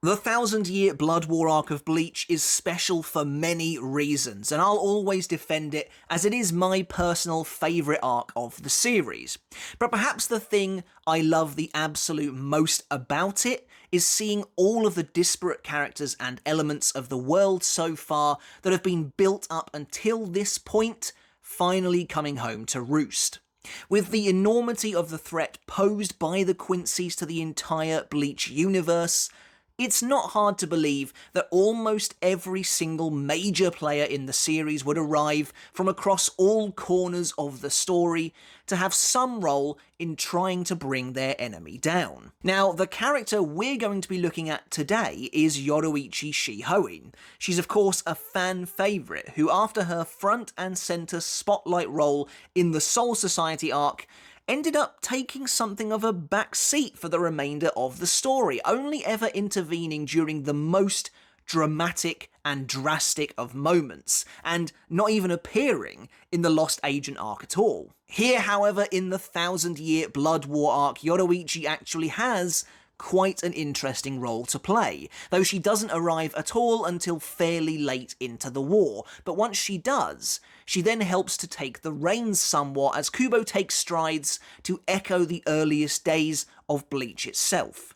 The Thousand Year Blood War arc of Bleach is special for many reasons, and I'll always defend it as it is my personal favourite arc of the series. But perhaps the thing I love the absolute most about it is seeing all of the disparate characters and elements of the world so far that have been built up until this point finally coming home to roost. With the enormity of the threat posed by the Quincy's to the entire Bleach universe, it's not hard to believe that almost every single major player in the series would arrive from across all corners of the story to have some role in trying to bring their enemy down. Now, the character we're going to be looking at today is Yoruichi Shihoin. She's of course a fan favourite who, after her front and centre spotlight role in the Soul Society arc, ended up taking something of a back seat for the remainder of the story, only ever intervening during the most dramatic and drastic of moments, and not even appearing in the Lost Agent arc at all. Here, however, in the Thousand Year Blood War arc, Yoruichi actually has quite an interesting role to play, though she doesn't arrive at all until fairly late into the war, but once she does, she then helps to take the reins somewhat as Kubo takes strides to echo the earliest days of Bleach itself.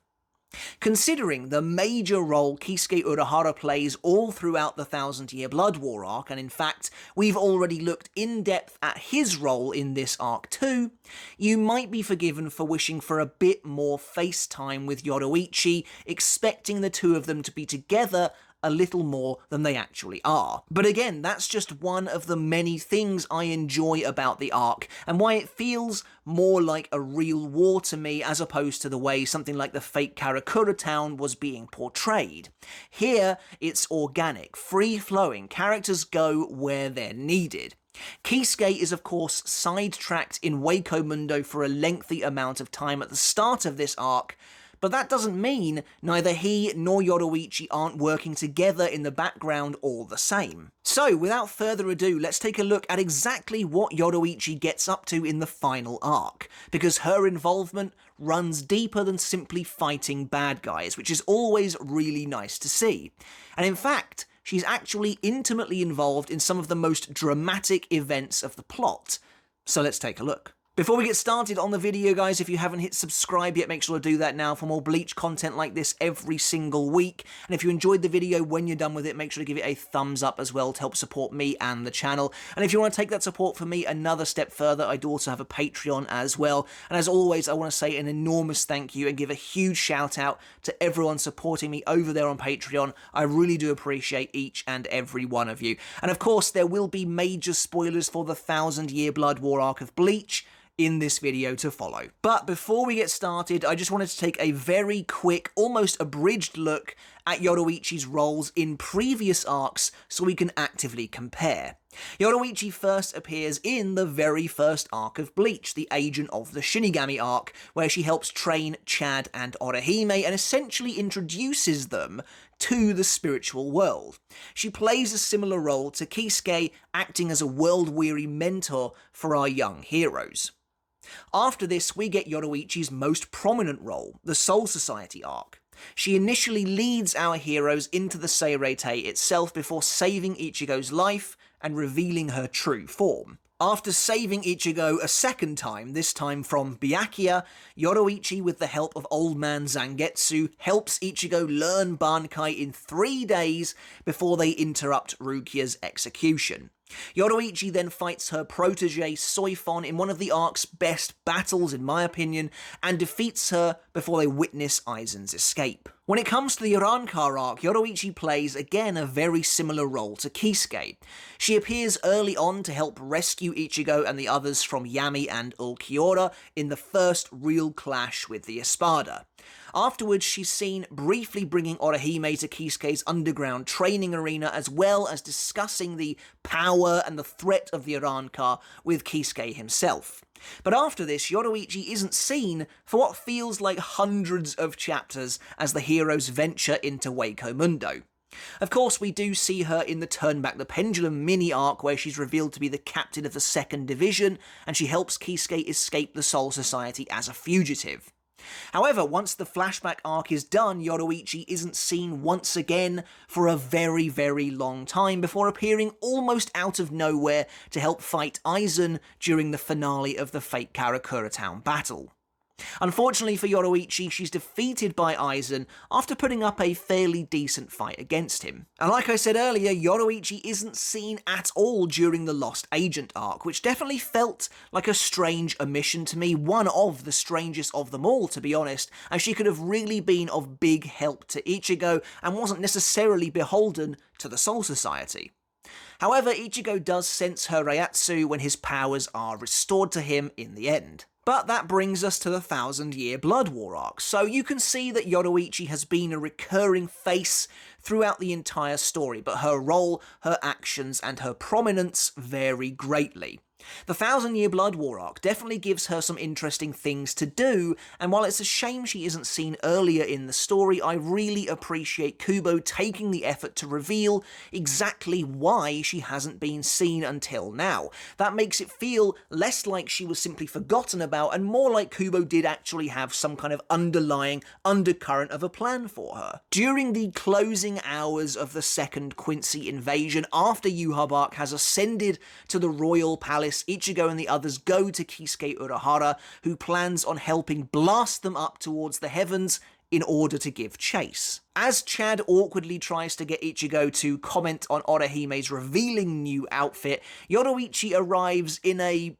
Considering the major role Kisuke Urahara plays all throughout the Thousand Year Blood War arc, and in fact, we've already looked in depth at his role in this arc too, you might be forgiven for wishing for a bit more face time with Yoruichi, expecting the two of them to be together a little more than they actually are. But again, that's just one of the many things I enjoy about the arc, and why it feels more like a real war to me as opposed to the way something like the fake Karakura town was being portrayed. Here, it's organic, free-flowing, characters go where they're needed. Kisuke is of course sidetracked in Waco Mundo for a lengthy amount of time at the start of this arc, but that doesn't mean neither he nor Yoruichi aren't working together in the background all the same. So, without further ado, let's take a look at exactly what Yoruichi gets up to in the final arc, because her involvement runs deeper than simply fighting bad guys, which is always really nice to see. And in fact, she's actually intimately involved in some of the most dramatic events of the plot. So let's take a look. Before we get started on the video, guys, if you haven't hit subscribe yet, make sure to do that now for more Bleach content like this every single week. And if you enjoyed the video, when you're done with it, make sure to give it a thumbs up as well to help support me and the channel. And if you want to take that support for me another step further, I do also have a Patreon as well. And as always, I want to say an enormous thank you and give a huge shout out to everyone supporting me over there on Patreon. I really do appreciate each and every one of you. And of course, there will be major spoilers for the Thousand Year Blood War arc of Bleach in this video to follow. But before we get started, I just wanted to take a very quick, almost abridged look at Yoruichi's roles in previous arcs so we can actively compare. Yoruichi first appears in the very first arc of Bleach, the Agent of the Shinigami arc, where she helps train Chad and Orihime and essentially introduces them to the spiritual world. She plays a similar role to Kisuke, acting as a world-weary mentor for our young heroes. After this, we get Yoruichi's most prominent role, the Soul Society arc. She initially leads our heroes into the Seirete itself before saving Ichigo's life and revealing her true form. After saving Ichigo a second time, this time from Byakuya, Yoruichi, with the help of Old Man Zangetsu, helps Ichigo learn bankai in 3 days before they interrupt Rukia's execution. Yoruichi then fights her protege Soifon in one of the arc's best battles in my opinion, and defeats her before they witness Aizen's escape. When it comes to the Urankar arc, Yoruichi plays again a very similar role to Kisuke. She appears early on to help rescue Ichigo and the others from Yami and Ulquiorra in the first real clash with the Espada. Afterwards, she's seen briefly bringing Orihime to Kisuke's underground training arena, as well as discussing the power and the threat of the Urankar with Kisuke himself. But after this, Yoruichi isn't seen for what feels like hundreds of chapters as the heroes venture into Waco Mundo. Of course, we do see her in the Turn Back the Pendulum mini-arc where she's revealed to be the captain of the 2nd Division, and she helps Kisuke escape the Soul Society as a fugitive. However, once the flashback arc is done, Yoruichi isn't seen once again for a very, very long time before appearing almost out of nowhere to help fight Aizen during the finale of the fake Karakura Town battle. Unfortunately for Yoruichi, she's defeated by Aizen after putting up a fairly decent fight against him. And like I said earlier, Yoruichi isn't seen at all during the Lost Agent arc, which definitely felt like a strange omission to me, one of the strangest of them all, to be honest, as she could have really been of big help to Ichigo and wasn't necessarily beholden to the Soul Society. However, Ichigo does sense her Reiatsu when his powers are restored to him in the end. But that brings us to the 1000-Year Blood War arc, so you can see that Yoruichi has been a recurring face throughout the entire story, but her role, her actions, and her prominence vary greatly. The 1000-Year Blood War arc definitely gives her some interesting things to do, and while it's a shame she isn't seen earlier in the story, I really appreciate Kubo taking the effort to reveal exactly why she hasn't been seen until now. That makes it feel less like she was simply forgotten about, and more like Kubo did actually have some kind of underlying undercurrent of a plan for her. During the closing hours of the second Quincy invasion, after Yhwach arc has ascended to the royal palace, Ichigo and the others go to Kisuke Urahara, who plans on helping blast them up towards the heavens in order to give chase. As Chad awkwardly tries to get Ichigo to comment on Orahime's revealing new outfit, Yoruichi arrives in a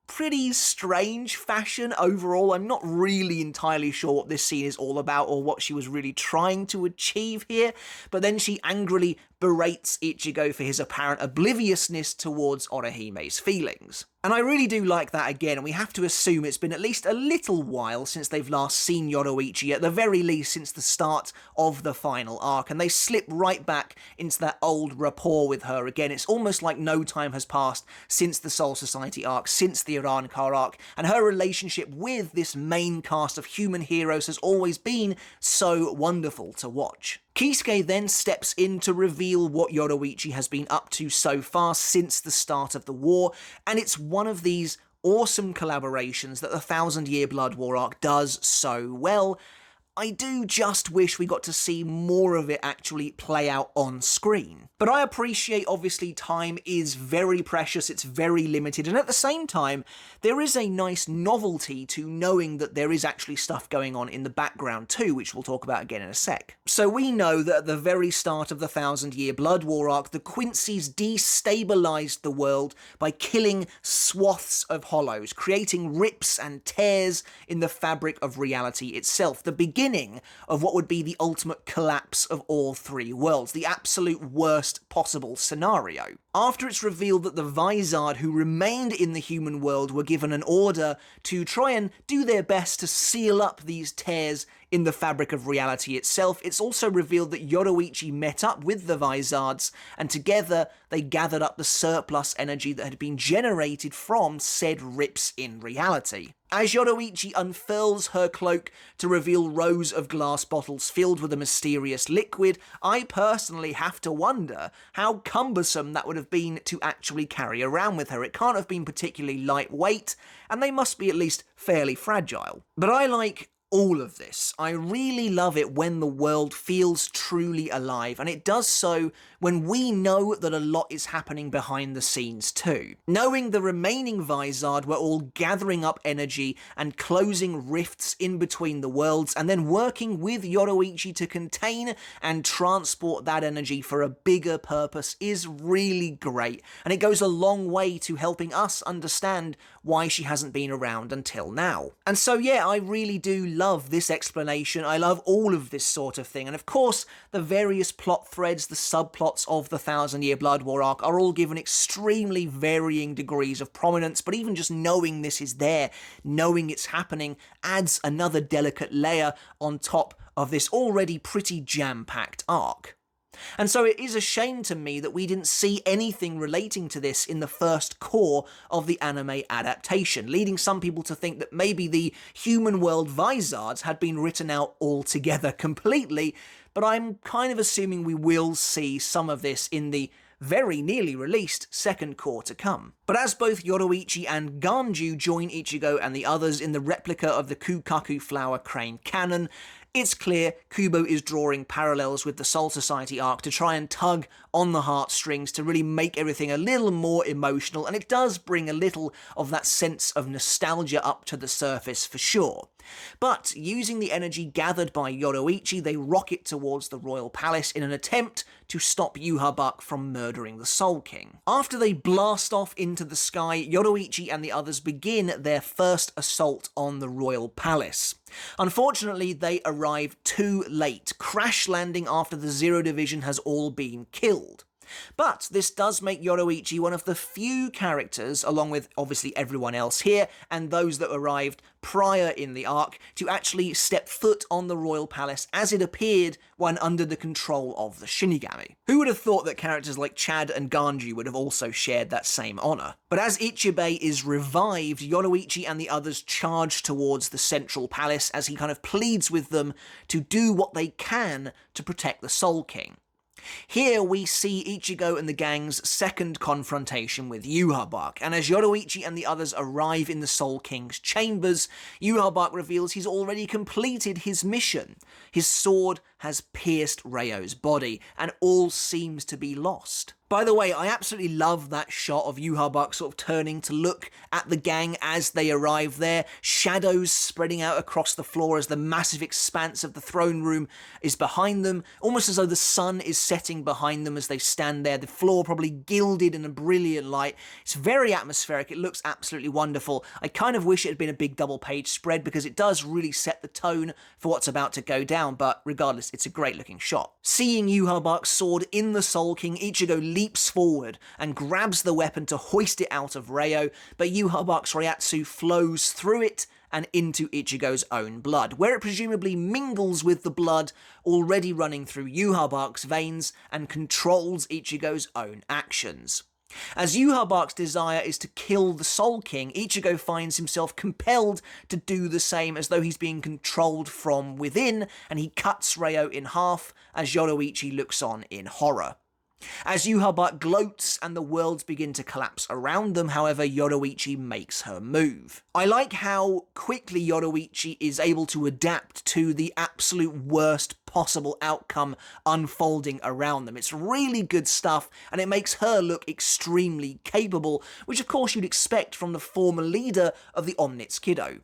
pretty strange fashion overall. I'm not really entirely sure what this scene is all about or what she was really trying to achieve here, but then she angrily berates Ichigo for his apparent obliviousness towards Orahime's feelings. And I really do like that again, and we have to assume it's been at least a little while since they've last seen Yoruichi, at the very least since the start of the final arc, and they slip right back into that old rapport with her again. It's almost like no time has passed since the Soul Society arc, since the Irankar arc, and her relationship with this main cast of human heroes has always been so wonderful to watch. Kisuke then steps in to reveal what Yoruichi has been up to so far since the start of the war, and it's one of these awesome collaborations that the 1000-Year Blood War arc does so well. I do just wish we got to see more of it actually play out on screen. But I appreciate, obviously, time is very precious, it's very limited, and at the same time, there is a nice novelty to knowing that there is actually stuff going on in the background too, which we'll talk about again in a sec. So we know that at the very start of the 1000-Year Blood War arc, the Quincy's destabilized the world by killing swaths of hollows, creating rips and tears in the fabric of reality itself, the beginning of what would be the ultimate collapse of all three worlds, the absolute worst possible scenario. After it's revealed that the Vizard who remained in the human world were given an order to try and do their best to seal up these tears in the fabric of reality itself, it's also revealed that Yoruichi met up with the Vizards, and together they gathered up the surplus energy that had been generated from said rips in reality. As Yoruichi unfurls her cloak to reveal rows of glass bottles filled with a mysterious liquid, I personally have to wonder how cumbersome that would have been to actually carry around with her. It can't have been particularly lightweight, and they must be at least fairly fragile. But I like all of this. I really love it when the world feels truly alive, and it does so when we know that a lot is happening behind the scenes too. Knowing the remaining Vizard were all gathering up energy and closing rifts in between the worlds, and then working with Yoruichi to contain and transport that energy for a bigger purpose is really great, and it goes a long way to helping us understand why she hasn't been around until now. And so yeah, I really do love this explanation. I love all of this sort of thing, and of course the various plot threads, the subplots of the 1000-Year Blood War arc are all given extremely varying degrees of prominence, but even just knowing this is there, knowing it's happening, adds another delicate layer on top of this already pretty jam-packed arc. And so it is a shame to me that we didn't see anything relating to this in the first core of the anime adaptation, leading some people to think that maybe the human world Vizards had been written out altogether completely, but I'm kind of assuming we will see some of this in the very nearly released second core to come. But as both Yoruichi and Ganju join Ichigo and the others in the replica of the Kukaku Flower Crane cannon, it's clear Kubo is drawing parallels with the Soul Society arc to try and tug on the heartstrings to really make everything a little more emotional, and it does bring a little of that sense of nostalgia up to the surface for sure. But using the energy gathered by Yoruichi, they rocket towards the royal palace in an attempt to stop Yhwach from murdering the Soul King. After they blast off into the sky, Yoruichi and the others begin their first assault on the royal palace. Unfortunately, they arrive too late, crash landing after the Zero Division has all been killed. But this does make Yoruichi one of the few characters, along with obviously everyone else here, and those that arrived prior in the arc, to actually step foot on the royal palace as it appeared when under the control of the Shinigami. Who would have thought that characters like Chad and Ganju would have also shared that same honour? But as Ichibei is revived, Yoruichi and the others charge towards the central palace as he kind of pleads with them to do what they can to protect the Soul King. Here we see Ichigo and the gang's second confrontation with Yhwach, and as Yoruichi and the others arrive in the Soul King's chambers, Yhwach reveals he's already completed his mission. His sword has pierced Ryo's body, and all seems to be lost. By the way, I absolutely love that shot of Yhwach sort of turning to look at the gang as they arrive there, shadows spreading out across the floor as the massive expanse of the throne room is behind them, almost as though the sun is setting behind them as they stand there, the floor probably gilded in a brilliant light. It's very atmospheric, it looks absolutely wonderful. I kind of wish it had been a big double-page spread because it does really set the tone for what's about to go down, but regardless, it's a great looking shot. Seeing Yhwach's sword in the Soul King, Ichigo leaps forward and grabs the weapon to hoist it out of Ryo, but Yhwach's Ryatsu flows through it and into Ichigo's own blood, where it presumably mingles with the blood already running through Yhwach's veins and controls Ichigo's own actions. As Yhwach's desire is to kill the Soul King, Ichigo finds himself compelled to do the same as though he's being controlled from within, and he cuts Ryo in half as Yoruichi looks on in horror. As Yhwach gloats and the worlds begin to collapse around them, however, Yoruichi makes her move. I like how quickly Yoruichi is able to adapt to the absolute worst possible outcome unfolding around them. It's really good stuff, and it makes her look extremely capable, which of course you'd expect from the former leader of the Omnitz Kiddo.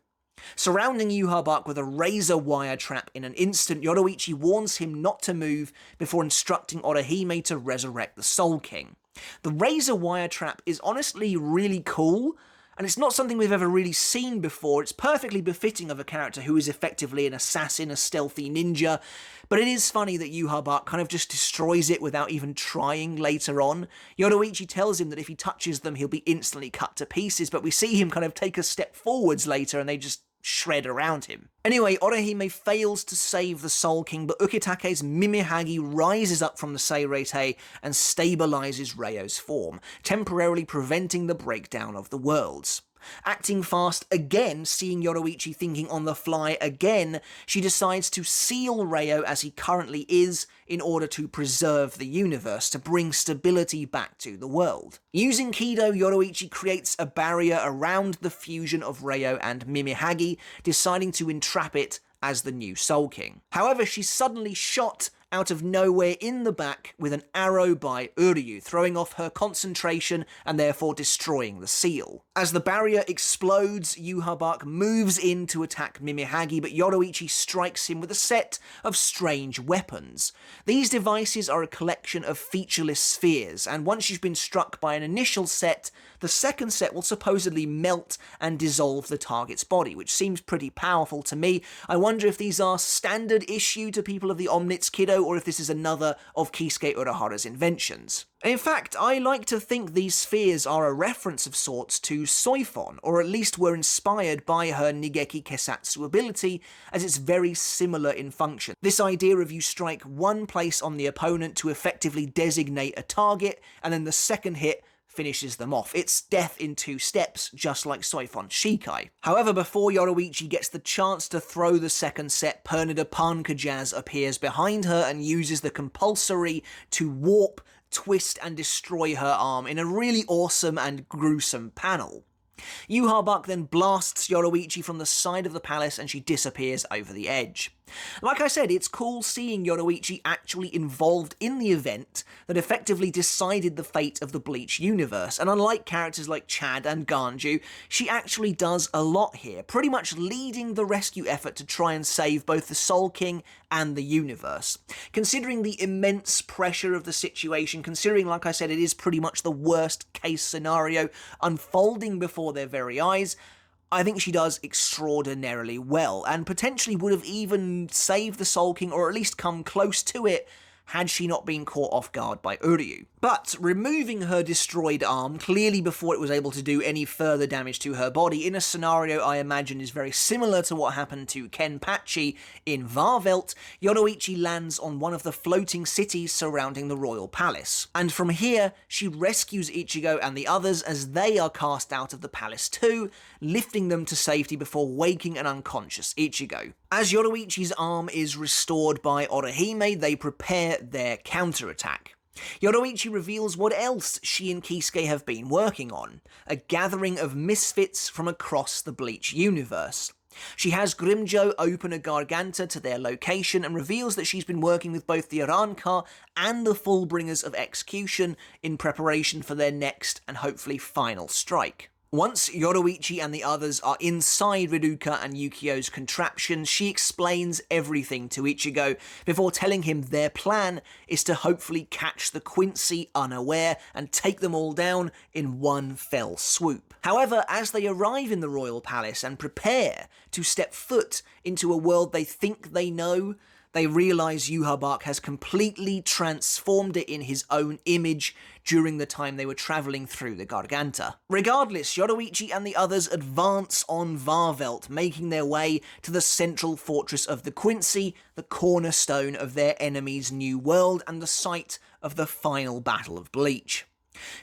Surrounding Yhwach with a razor wire trap in an instant, Yoruichi warns him not to move before instructing Orihime to resurrect the Soul King. The razor wire trap is honestly really cool, and it's not something we've ever really seen before. It's perfectly befitting of a character who is effectively an assassin, a stealthy ninja, but it is funny that Yhwach kind of just destroys it without even trying later on. Yoruichi tells him that if he touches them, he'll be instantly cut to pieces, but we see him kind of take a step forwards later and they just shred around him. Anyway, Orihime fails to save the Soul King, but Ukitake's Mimihagi rises up from the Seirete and stabilizes Ryo's form, temporarily preventing the breakdown of the worlds. Acting fast again, seeing Yoruichi thinking on the fly again, she decides to seal Ryo as he currently is in order to preserve the universe, to bring stability back to the world. Using Kido, Yoruichi creates a barrier around the fusion of Ryo and Mimihagi, deciding to entrap it as the new Soul King. However, she's suddenly shot out of nowhere in the back with an arrow by Uryu, throwing off her concentration and therefore destroying the seal. As the barrier explodes, Yhwach moves in to attack Mimihagi, but Yoruichi strikes him with a set of strange weapons. These devices are a collection of featureless spheres, and once you've been struck by an initial set, the second set will supposedly melt and dissolve the target's body, which seems pretty powerful to me. I wonder if these are standard issue to people of the Omnitz Kiddo, or if this is another of Kisuke Urahara's inventions. In fact, I like to think these spheres are a reference of sorts to Soifon, or at least were inspired by her Nigeki Kesatsu ability, as it's very similar in function. This idea of you strike one place on the opponent to effectively designate a target, and then the second hit finishes them off. It's death in 2 steps, just like Soifon's Shikai. However, before Yoruichi gets the chance to throw the second set, Pernida Pankajaz appears behind her and uses the compulsory to warp, twist, and destroy her arm in a really awesome and gruesome panel. Yhwach then blasts Yoruichi from the side of the palace and she disappears over the edge. Like I said, it's cool seeing Yoruichi actually involved in the event that effectively decided the fate of the Bleach universe, and unlike characters like Chad and Ganju, she actually does a lot here, pretty much leading the rescue effort to try and save both the Soul King and the universe. Considering the immense pressure of the situation, considering, like I said, it is pretty much the worst case scenario unfolding before their very eyes, I think she does extraordinarily well, and potentially would have even saved the Soul King, or at least come close to it, had she not been caught off guard by Uryu. But removing her destroyed arm, clearly before it was able to do any further damage to her body, in a scenario I imagine is very similar to what happened to Kenpachi in Varvelt, Yoruichi lands on one of the floating cities surrounding the royal palace. And from here, she rescues Ichigo and the others as they are cast out of the palace too, lifting them to safety before waking an unconscious Ichigo. As Yoruichi's arm is restored by Orihime, they prepare their counterattack. Yoruichi reveals what else she and Kisuke have been working on, a gathering of misfits from across the Bleach universe. She has Grimmjow open a Garganta to their location and reveals that she's been working with both the Arrancar and the Fullbringers of Execution in preparation for their next and hopefully final strike. Once Yoruichi and the others are inside Riruka and Yukio's contraption, she explains everything to Ichigo before telling him their plan is to hopefully catch the Quincy unaware and take them all down in one fell swoop. However, as they arrive in the royal palace and prepare to step foot into a world they think they know, they realise Yhwach has completely transformed it in his own image during the time they were travelling through the Garganta. Regardless, Yoruichi and the others advance on Varvelt, making their way to the central fortress of the Quincy, the cornerstone of their enemy's new world and the site of the final battle of Bleach.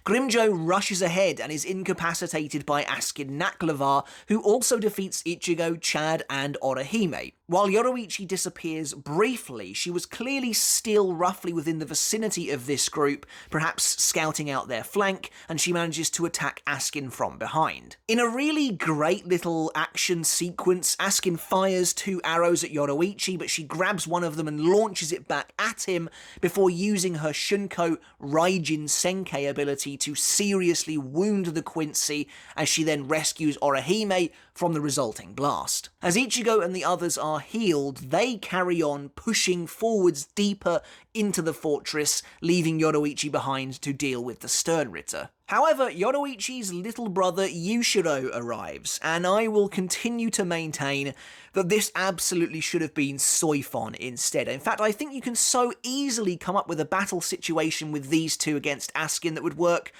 Grimmjow rushes ahead and is incapacitated by Askin Naklavar, who also defeats Ichigo, Chad, and Orihime. While Yoruichi disappears briefly, she was clearly still roughly within the vicinity of this group, perhaps scouting out their flank, and she manages to attack Askin from behind. In a really great little action sequence, Askin fires 2 arrows at Yoruichi, but she grabs one of them and launches it back at him before using her Shunko Raijin Senkei ability to seriously wound the Quincy as she then rescues Orihime from the resulting blast. As Ichigo and the others are healed, they carry on pushing forwards deeper into the fortress, leaving Yoruichi behind to deal with the sternritter. However, Yoruichi's little brother Yushiro arrives, and I will continue to maintain that this absolutely should have been Soifon instead. In fact, I think you can so easily come up with a battle situation with these two against Askin that would work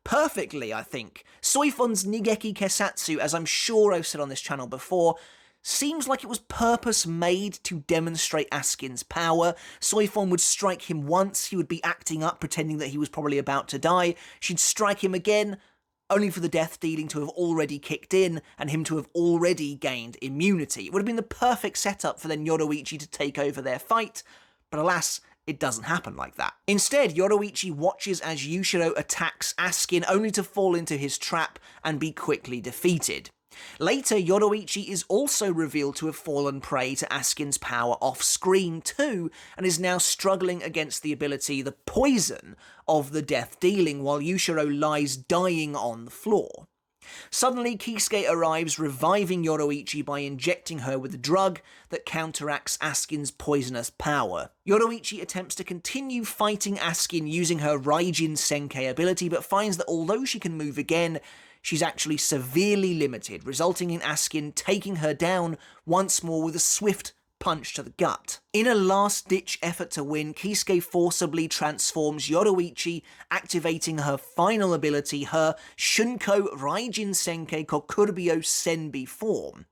perfectly, I think. Soifon's Nigeki Kesatsu, as I'm sure I've said on this channel before, seems like it was purpose-made to demonstrate Askin's power. Soifon would strike him once, he would be acting up, pretending that he was probably about to die. She'd strike him again, only for the death dealing to have already kicked in, and him to have already gained immunity. It would have been the perfect setup for then Yoruichi to take over their fight, but alas, it doesn't happen like that. Instead, Yoruichi watches as Yushiro attacks Askin, only to fall into his trap and be quickly defeated. Later, Yoruichi is also revealed to have fallen prey to Askin's power off-screen too, and is now struggling against the ability, the poison, of the death-dealing, while Yushiro lies dying on the floor. Suddenly, Kisuke arrives, reviving Yoruichi by injecting her with a drug that counteracts Askin's poisonous power. Yoruichi attempts to continue fighting Askin using her Raijin Senkei ability, but finds that although she can move again, she's actually severely limited, resulting in Askin taking her down once more with a swift punch to the gut. In a last-ditch effort to win, Kisuke forcibly transforms Yoruichi, activating her final ability, her Shunko Raijin Senkei Kokurbyo Senbi form.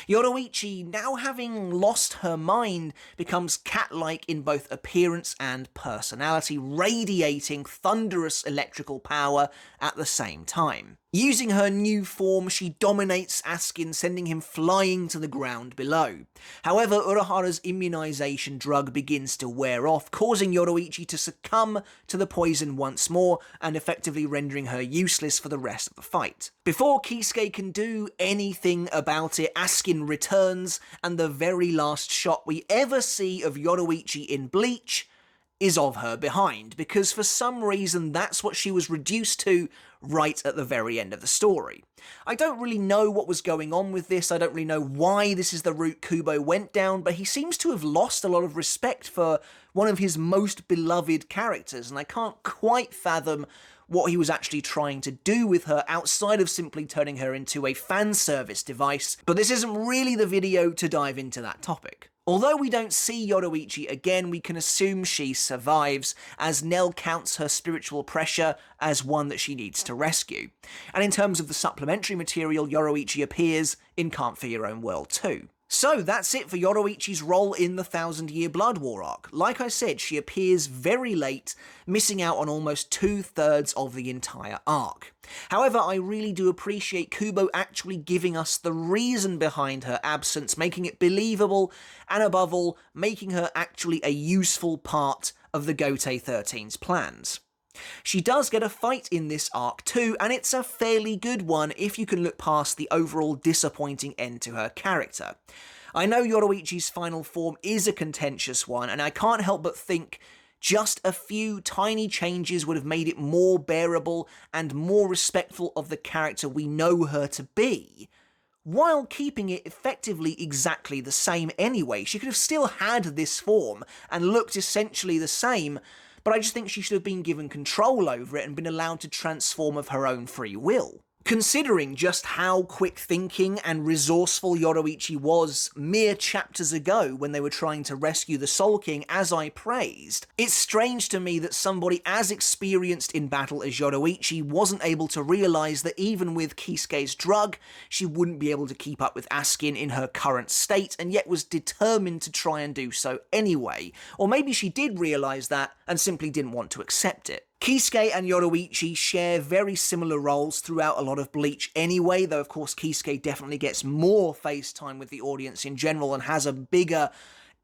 Yoruichi, now having lost her mind, becomes cat-like in both appearance and personality, radiating thunderous electrical power at the same time. Using her new form, she dominates Askin, sending him flying to the ground below. However, Urahara's immunization drug begins to wear off, causing Yoruichi to succumb to the poison once more, and effectively rendering her useless for the rest of the fight. Before Kisuke can do anything about it, Askin returns, and the very last shot we ever see of Yoruichi in Bleach is of her behind, because for some reason that's what she was reduced to right at the very end of the story. I don't really know what was going on with this, I don't really know why this is the route Kubo went down, but he seems to have lost a lot of respect for one of his most beloved characters, and I can't quite fathom what he was actually trying to do with her outside of simply turning her into a fan service device, but this isn't really the video to dive into that topic. Although we don't see Yoruichi again, we can assume she survives, as Nell counts her spiritual pressure as one that she needs to rescue. And in terms of the supplementary material, Yoruichi appears in Can't Fear Your Own World too. So that's it for Yoruichi's role in the 1000-Year Blood War arc. Like I said, she appears very late, missing out on almost 2/3 of the entire arc. However, I really do appreciate Kubo actually giving us the reason behind her absence, making it believable, and above all, making her actually a useful part of the Gotei 13's plans. She does get a fight in this arc too, and it's a fairly good one if you can look past the overall disappointing end to her character. I know Yoruichi's final form is a contentious one, and I can't help but think just a few tiny changes would have made it more bearable and more respectful of the character we know her to be, while keeping it effectively exactly the same anyway. She could have still had this form and looked essentially the same, but I just think she should have been given control over it and been allowed to transform of her own free will. Considering just how quick-thinking and resourceful Yoruichi was mere chapters ago when they were trying to rescue the Soul King, as I praised, it's strange to me that somebody as experienced in battle as Yoruichi wasn't able to realise that even with Kisuke's drug, she wouldn't be able to keep up with Askin in her current state, and yet was determined to try and do so anyway. Or maybe she did realise that and simply didn't want to accept it. Kisuke and Yoruichi share very similar roles throughout a lot of Bleach anyway, though of course Kisuke definitely gets more face time with the audience in general and has a bigger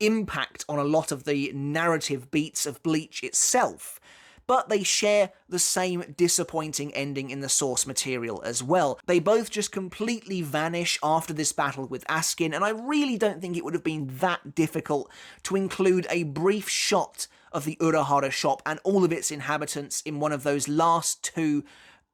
impact on a lot of the narrative beats of Bleach itself. But they share the same disappointing ending in the source material as well. They both just completely vanish after this battle with Askin, and I really don't think it would have been that difficult to include a brief shot of the Urahara shop and all of its inhabitants in one of those last two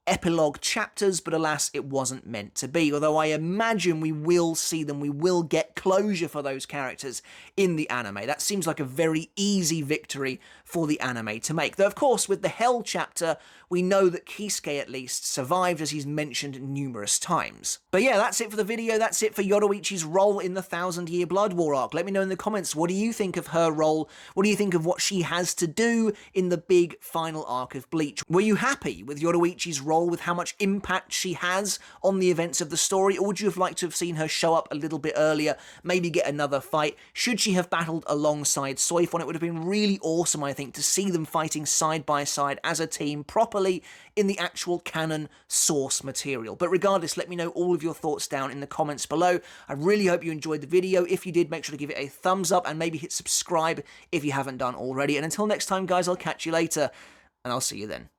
epilogue chapters, but alas, it wasn't meant to be. Although I imagine we will see them, we will get closure for those characters in the anime. That seems like a very easy victory for the anime to make. Though, of course, with the Hell chapter, we know that Kisuke at least survived, as he's mentioned numerous times. But yeah, that's it for the video. That's it for Yoruichi's role in the 1000-Year Blood War arc. Let me know in the comments, what do you think of her role? What do you think of what she has to do in the big final arc of Bleach? Were you happy with Yoruichi's role, with how much impact she has on the events of the story, or would you have liked to have seen her show up a little bit earlier, maybe get another fight? Should she have battled alongside Soifon? It would have been really awesome, I think, to see them fighting side by side as a team properly in the actual canon source material. But regardless, let me know all of your thoughts down in the comments below. I really hope you enjoyed the video. If you did, make sure to give it a thumbs up and maybe hit subscribe if you haven't done already. And until next time, guys, I'll catch you later, and I'll see you then.